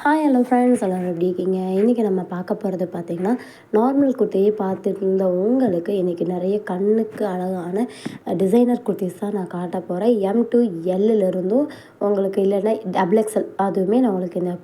Hi hello friends எல்லோரும் எப்படி இருக்கீங்க? இன்றைக்கி நம்ம பார்க்க போகிறது பார்த்திங்கன்னா, நார்மல் குர்த்தியை பார்த்துருந்த உங்களுக்கு இன்றைக்கி நிறைய கண்ணுக்கு அழகான டிசைனர் குர்த்திஸ் தான் நான் காட்ட போகிறேன். எம் டு எல்லிருந்தும் உங்களுக்கு இல்லைன்னா டபுள் எக்ஸ்எல் அதுவுமே நான் உங்களுக்கு இந்த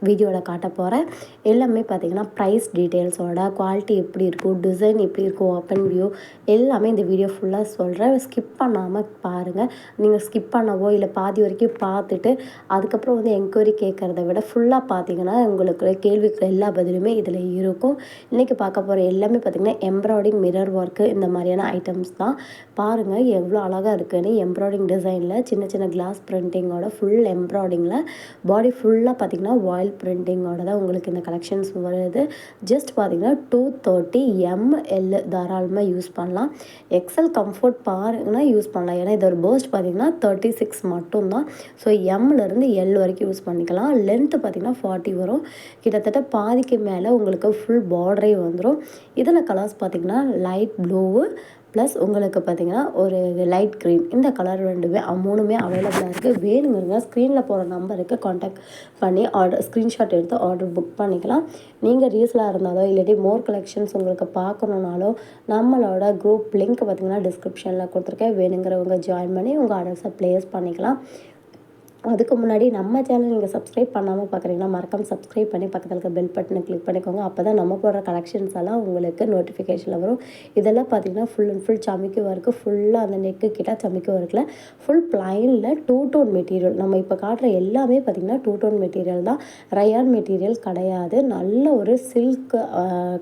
வீடியோவில் காட்ட போகிறேன். எல்லாமே பார்த்திங்கன்னா ப்ரைஸ் டீட்டெயில்ஸோட குவாலிட்டி எப்படி இருக்கும், டிசைன் எப்படி இருக்கும், ஓப்பன் வியூ எல்லாமே இந்த வீடியோ ஃபுல்லாக சொல்கிறேன். ஸ்கிப் பண்ணாமல் பாருங்கள். நீங்கள் ஸ்கிப் பண்ணவோ இல்லை பாதி வரைக்கும் பார்த்துட்டு அதுக்கப்புறம் என்கொயரி கேட்குறத விட ஃபுல்லாக பார்த்தீங்கன்னா உங்களுக்கு கேள்விக்கு எல்லா பதிலுமே இதில் இருக்கும். இன்றைக்கி பார்க்க போகிற எல்லாமே பார்த்திங்கன்னா எம்ப்ராய்டிங், மிரர் ஒர்க்கு இந்த மாதிரியான ஐட்டம்ஸ் தான். பாருங்கள் எவ்வளோ அழகாக இருக்குதுன்னு. எம்ப்ராய்டிங் டிசைனில் சின்ன சின்ன கிளாஸ் பிரிண்டிங்கோட ஃபுல் எம்ப்ராய்டிங்கில் பாடி ஃபுல்லாக பார்த்திங்கன்னா வாயில் பிரிண்டிங்கோட தான் உங்களுக்கு இந்த கலெக்ஷன்ஸ் வருது. ஜஸ்ட் பார்த்திங்கன்னா 230 ML தாராளமாக யூஸ் பண்ணலாம். எக்ஸல் கம்ஃபர்ட் பாருங்கன்னா யூஸ் பண்ணலாம். ஏன்னா இதோட பர்ஸ்ட் பார்த்திங்கன்னா 36 மட்டும்தான். ஸோ எம்லேருந்து எல் வரைக்கும் யூஸ் பண்ணிக்கலாம். லென்த்து பார்த்திங்கன்னா 40 வரும். கிட்டத்தட்ட பாதிக்கு மேலே உங்களுக்கு ஃபுல் பார்டரே வந்துடும். இதில் கலர்ஸ் பார்த்திங்கன்னா லைட் ப்ளூவு ப்ளஸ் உங்களுக்கு பார்த்திங்கன்னா ஒரு லைட் க்ரீன், இந்த கலர் மூணுமே அவைலபிளாக இருக்குது. வேணுங்கிறங்க ஸ்க்ரீனில் போகிற நம்பருக்கு காண்டாக்ட் பண்ணி ஸ்க்ரீன்ஷாட் எடுத்து ஆர்டர் புக் பண்ணிக்கலாம். நீங்கள் ரீசலாக இருந்தாலோ இல்லாட்டி மோர் கலெக்ஷன்ஸ் உங்களுக்கு பார்க்கணுன்னாலோ நம்மளோட குரூப் லிங்க் பார்த்திங்கன்னா டிஸ்கிரிப்ஷனில் கொடுத்துருக்கேன். வேணுங்கிறவங்க ஜாயின் பண்ணி உங்கள் ஆர்டர்ஸை ப்ளேஸ் பண்ணிக்கலாம். அதுக்கு முன்னாடி நம்ம சேனல் நீங்கள் சப்ஸ்கிரைப் பண்ணாமல் பார்க்குறீங்கன்னா மறக்காம சப்ஸ்கிரைப் பண்ணி பக்கத்தில் இருக்க பெல் பட்டனை கிளிக் பண்ணிக்கோங்க. அப்போ தான் நம்ம போடுற கலெக்ஷன்ஸ் எல்லாம் உங்களுக்கு நோட்டிஃபிகேஷனில் வரும். இதெல்லாம் பார்த்திங்கன்னா ஃபுல் அண்ட் ஃபுல் சமிக்கு ஒர்க்கு, ஃபுல்லாக அந்த நெக்கு கிட்ட சமிக்கு ஒர்க்கில் ஃபுல் பிளைனில் 2 டோன் மெட்டீரியல். நம்ம இப்போ காட்டுற எல்லாமே பார்த்திங்கன்னா 2 டோன் மெட்டீரியல் தான். ரயான் மெட்டீரியல் கிடையாது. நல்ல ஒரு சில்க்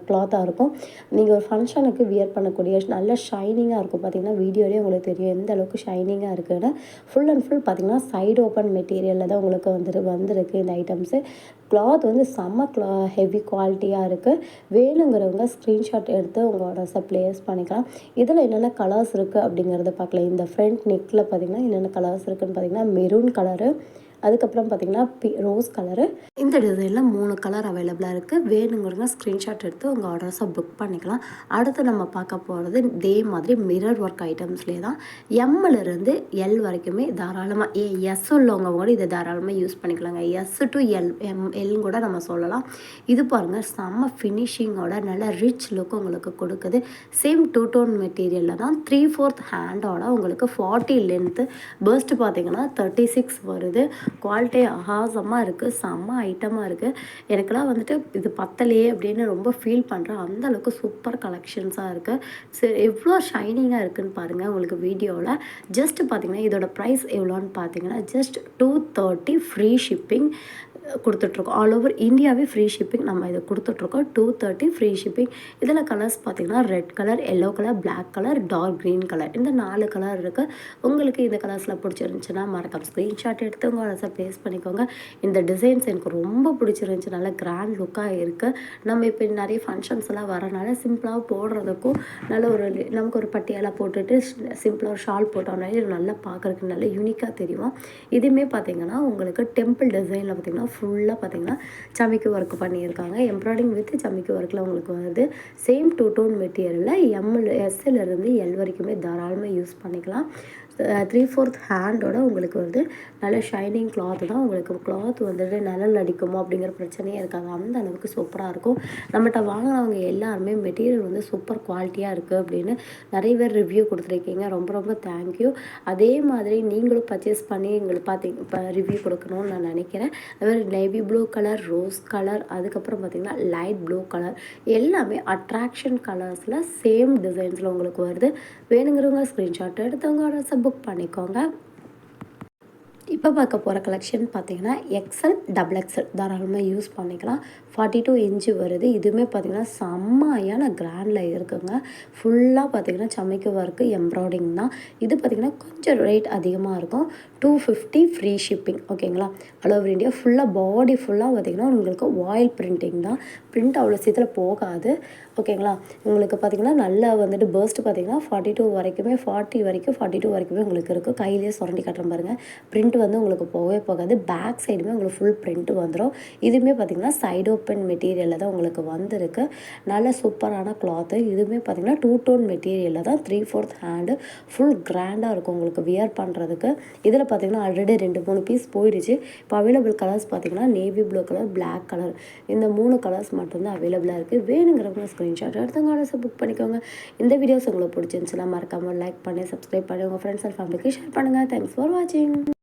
கிளாத்தாக இருக்கும். நீங்கள் ஒரு ஃபங்க்ஷனுக்கு வியர் பண்ணக்கூடிய நல்ல ஷைனிங்காக இருக்கும். பார்த்திங்கன்னா வீடியோலேயே உங்களுக்கு தெரியும் எந்த அளவுக்கு ஷைனிங்காக இருக்குதுன்னு. ஃபுல் அண்ட் ஃபுல் பார்த்திங்கன்னா சைடு ஓப்பன் மெட்டீரியலில் தான் உங்களுக்கு வந்திருக்கு இந்த ஐட்டம்ஸு. கிளாத் செம்ம ஹெவி குவாலிட்டியாக இருக்குது. வேணுங்கிறவங்க ஸ்க்ரீன்ஷாட் எடுத்து உங்கள் ஆர்டர்ஸை ப்ளேஸ் பண்ணிக்கலாம். இதில் என்னென்ன கலர்ஸ் இருக்குது அப்படிங்கிறத பார்க்கலாம். இந்த ஃப்ரண்ட் நெக்கில் பார்த்திங்கன்னா என்னென்ன கலர்ஸ் இருக்குதுன்னு பார்த்திங்கன்னா மெரூன் கலரு, அதுக்கப்புறம் பார்த்திங்கன்னா ரோஸ் கலரு. இந்த டிசைனில் 3 கலர் அவைலபிளாக இருக்குது. வேணுங்கிறவங்க ஸ்க்ரீன்ஷாட் எடுத்து உங்கள் ஆர்டர்ஸை புக் பண்ணிக்கலாம். அடுத்து நம்ம பார்க்க போகிறது இதே மாதிரி மிரர் ஒர்க் ஐட்டம்ஸ்லேயே தான். எம்மிலிருந்து எல் வரைக்குமே தாராளமாக எஸ் உள்ளவங்க கூட இதை தாராளமாக யூஸ் பண்ணிக்கலாங்க. எஸ் டு எல் கூட நம்ம சொல்லலாம். இது பாருங்கள் செம்ம ஃபினிஷிங்கோட நல்ல ரிச் லுக் உங்களுக்கு கொடுக்குது. சேம் 2 டோன் மெட்டீரியலில் தான் 3/4 ஹேண்டோட உங்களுக்கு 40 லென்த்து. பர்ஸ்ட் பார்த்திங்கன்னா 36 வருது. குவாலிட்டி அகாசமாக இருக்குது. செம்ம ஐட்டமாக இருக்குது. எனக்கெல்லாம் இது பத்தலையே அப்படின்னு ரொம்ப ஃபீல் பண்ணுறேன். அந்த அளவுக்கு சூப்பர் கலெக்ஷன்ஸாக இருக்குது. சரி எவ்வளோ ஷைனிங்காக இருக்குதுன்னு பாருங்கள் உங்களுக்கு வீடியோவில். ஜஸ்ட் பார்த்திங்கன்னா இதோட ப்ரைஸ் எவ்வளோன்னு பார்த்தீங்கன்னா ஜஸ்ட் 230 ஃப்ரீ ஷிப்பிங் கொடுத்துட்ருக்கோம். ஆல் ஓவர் இந்தியாவே ஃப்ரீ ஷிப்பிங் நம்ம இதை கொடுத்துட்ருக்கோம். 230 ஃப்ரீ ஷிப்பிங். இதில் கலர்ஸ் பார்த்திங்கன்னா red colour, yellow colour, black colour, dark green colour, இந்த 4 கலர் இருக்குது. உங்களுக்கு இந்த கலர்ஸில் பிடிச்சிருந்துச்சுன்னா மறக்காம ஸ்க்ரீன்ஷாட் எடுத்து உங்கள் ஆர்டர்ஸை ப்ளேஸ் பண்ணிக்கோங்க. இந்த டிசைன்ஸ் எனக்கு ரொம்ப பிடிச்சிருந்துச்சி. நல்ல கிராண்ட் லுக்காக இருக்குது. நம்ம இப்போ நிறைய ஃபங்க்ஷன்ஸ் எல்லாம் வரனால சிம்பிளாக போடுறதுக்கும் நல்ல நமக்கு ஒரு பட்டியெல்லாம் போட்டுட்டு சிம்பிளாக ஒரு ஷால் போட்டோம்னா நல்லா பார்க்குறதுக்கு நல்ல யூனிக்காக தெரியும். இதுவுமே பார்த்திங்கன்னா உங்களுக்கு டெம்பிள் டிசைனில் பார்த்திங்கன்னா ஃபுல்லாக பார்த்திங்கன்னா சமிக்கு ஒர்க் பண்ணியிருக்காங்க. எம்ப்ராய்டிங் வித் சமிக்கு ஒர்க்கில் உங்களுக்கு வருது. சேம் 2 டோன் மெட்டீரியலில் எஸ்லேருந்து எல் வரைக்குமே தாராளமாக யூஸ் பண்ணிக்கலாம். 3/4 ஹேண்டோட உங்களுக்கு நல்ல ஷைனிங் கிளாத் தான். உங்களுக்கு கிளாத் நிழல் அடிக்குமோ அப்படிங்கிற பிரச்சனையே இருக்காது. அந்த அளவுக்கு சூப்பராக இருக்கும். நம்மகிட்ட வாங்கினவங்க எல்லாருமே மெட்டீரியல் சூப்பர் குவாலிட்டியாக இருக்குது அப்படின்னு நிறைய பேர் ரிவ்யூ கொடுத்துருக்கீங்க. ரொம்ப ரொம்ப தேங்க்யூ. அதே மாதிரி நீங்களும் பர்ச்சேஸ் பண்ணி எங்களுக்கு இப்போ ரிவ்யூ கொடுக்கணும்னு நான் நினைக்கிறேன். அதுமாதிரி navy blue colour, rose colour, அதுக்கப்புறம் பார்த்திங்கன்னா லைட் ப்ளூ கலர் எல்லாமே அட்ராக்ஷன் கலர்ஸில் சேம் டிசைன்ஸில் உங்களுக்கு வருது. வேணுங்கிறவங்க ஸ்க்ரீன்ஷாட் எடுத்தவங்க ஆர்டர்ஸை புக் பண்ணிக்கோங்க. இப்போ பார்க்க போகிற கலெக்ஷன் பார்த்திங்கன்னா எக்ஸ்எல், டபுள் எக்ஸ்எல் தாராளமாக யூஸ் பண்ணிக்கலாம். 42 இன்ச்சு வருது. இதுவுமே பார்த்திங்கன்னா செம்மையான கிராண்டில் இருக்குங்க. ஃபுல்லாக பார்த்திங்கன்னா சமைக்கு ஒர்க்கு எம்ப்ராய்டிங் தான். இது பார்த்திங்கன்னா கொஞ்சம் ரேட் அதிகமாக இருக்கும். 250 ஃப்ரீ ஷிப்பிங். ஓகேங்களா? ஆல் ஓவர் இந்தியா ஃபுல்லாக பாடி ஃபுல்லாக பார்த்திங்கன்னா உங்களுக்கு வாயில் பிரிண்டிங் தான். பிரிண்ட் அவ்வளோ சீக்கிரம் போகாது. ஓகேங்களா? உங்களுக்கு பார்த்திங்கன்னா நல்லா பர்ஸ்ட் பார்த்திங்கன்னா 42 வரைக்குமே 40 வரைக்கும் 42 வரைக்குமே உங்களுக்கு இருக்குது. கையிலேயே சுரண்டி கட்டுற பாருங்கள். பிரிண்ட் உங்களுக்கு போகவே போகாது. பேக் சைடுமே உங்களுக்கு ஃபுல் பிரிண்ட் வந்துடும். இதுவுமே பார்த்திங்கன்னா சைடு பிரிண்ட் மெட்டீரியலில் தான் உங்களுக்கு வந்திருக்கு. நல்ல சூப்பரான கிளாத்து. இதுவுமே பார்த்தீங்கன்னா 2 டோன் மெட்டீரியலில் தான் 3/4 ஹேண்டு ஃபுல் கிராண்டாக இருக்கும் உங்களுக்கு வியர் பண்ணுறதுக்கு. இதில் பார்த்தீங்கன்னா ஆல்ரெடி 2, 3 பீஸ் போயிடுச்சு. இப்போ அவைலபிள் கலர்ஸ் பார்த்தீங்கன்னா navy blue colour, black colour, இந்த 3 கலர்ஸ் மட்டும்தான் அவைலபிளாக இருக்குது. வேணுங்கிறவங்க ஸ்க்ரீன்ஷாட் எடுத்து ஆர்டர்ஸை புக் பண்ணிக்கோங்க. இந்த வீடியோஸ் உங்களுக்கு பிடிச்சிருந்துச்சுன்னா மறக்காமல் லைக் பண்ணி சப்ஸ்கிரைப் பண்ணி உங்கள் ஃப்ரெண்ட்ஸ் அண்ட் ஃபேமிலிக்கு ஷேர் பண்ணுங்கள். தேங்க்ஸ் ஃபார் வாட்சிங்.